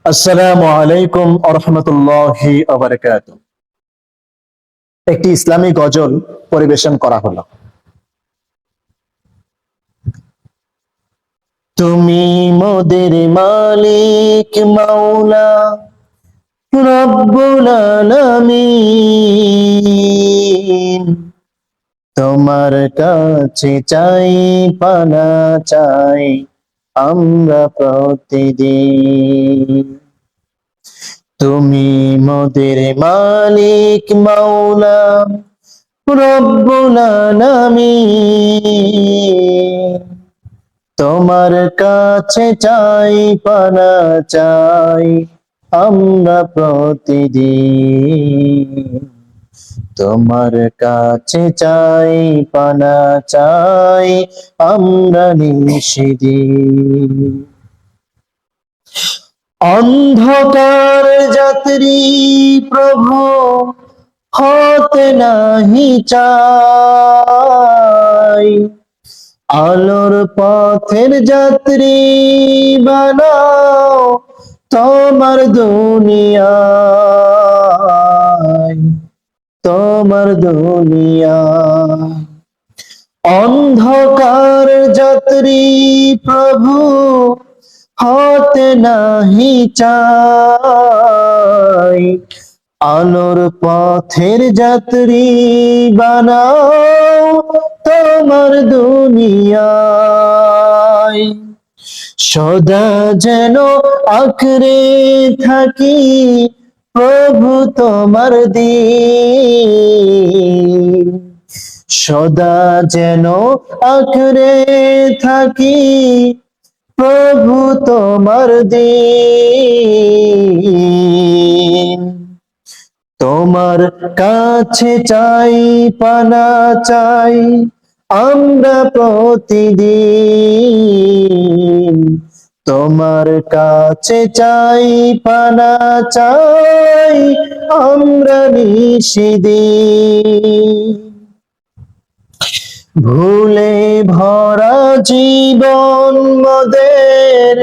আসসালামু আলাইকুম ওয়া রাহমাতুল্লাহি ওয়া বারাকাতুহু। একটি ইসলামী গজল পরিবেশন করা হলো। তুমি মোদের মালিক মাওলা রব্বুল আলামিন, তোমার কাছে চাই পানা চাই আমরা প্রতিদিন। তুমি মোদের মালিক মাওলা রব্বুল আলামিন, তোমার কাছে চাই পানা চাই আমরা প্রতিদিন। তোমার কাছে চাই পানা চাই আমরা নিশিদিন। অন্ধকার যাত্রী প্রভু হতে নাহি চাই, আলোর পথের যাত্রী বানাও তোমার দুনিয়ায়, তোমার দুনিয়ায়। অন্ধকার যাত্রী প্রভু হতে নাহি চাই, আলোর পথের যাত্রী বানাও তোমার দুনিয়ায়। সদা যেন আঁকড়ে থাকি প্রভু তোমার দিন, সদা যেন আঁকড়ে থাকি প্রভু তোমার দিন। তোমার কাছে চাই পানা চাই আমরা প্রতিদিন। তোমার কাছে চাই পানা চাই আমরা নিশিদিন। ভুলে ভরা জীবন মোদের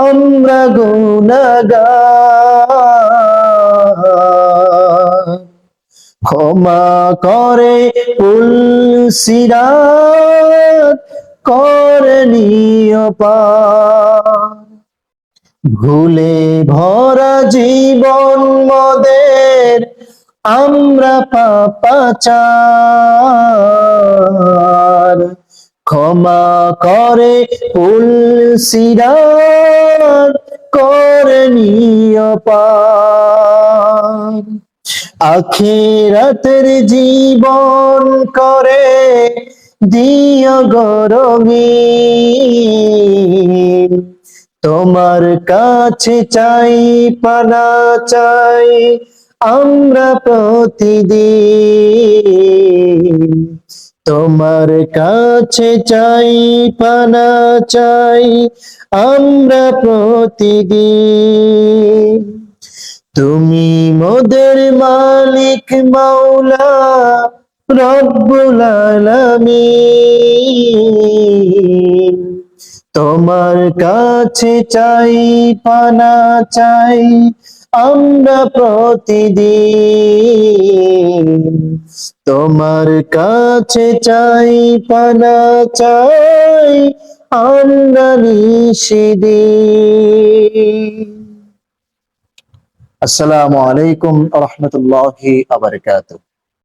আমরা গুনাহগার, ক্ষমা করে পুলসিরাত করে নিও পার। ভুলে ভরা জীবন মোদের আমরা পাপাচার, ক্ষমা করে পুলসিরাত করে নিও পার। আখিরাতের জীবন করে দিও গো রঙিন। তোমার কাছে চাই পানা চাই আমরা প্রতিদিন। তোমার কাছে চাই পানা চাই আমরা প্রতিদিন। তুমি মোদের মালিক মাওলা রব্বুল আলামিন, তোমার কাছে চাই পানা চাই আমরা প্রতিদিন। তোমার কাছে চাই পানা চাই আমরা নিশিদিন। আসসালামু আলাইকুম ওয়া রাহমাতুল্লাহি ওয়া বারাকাতুহু।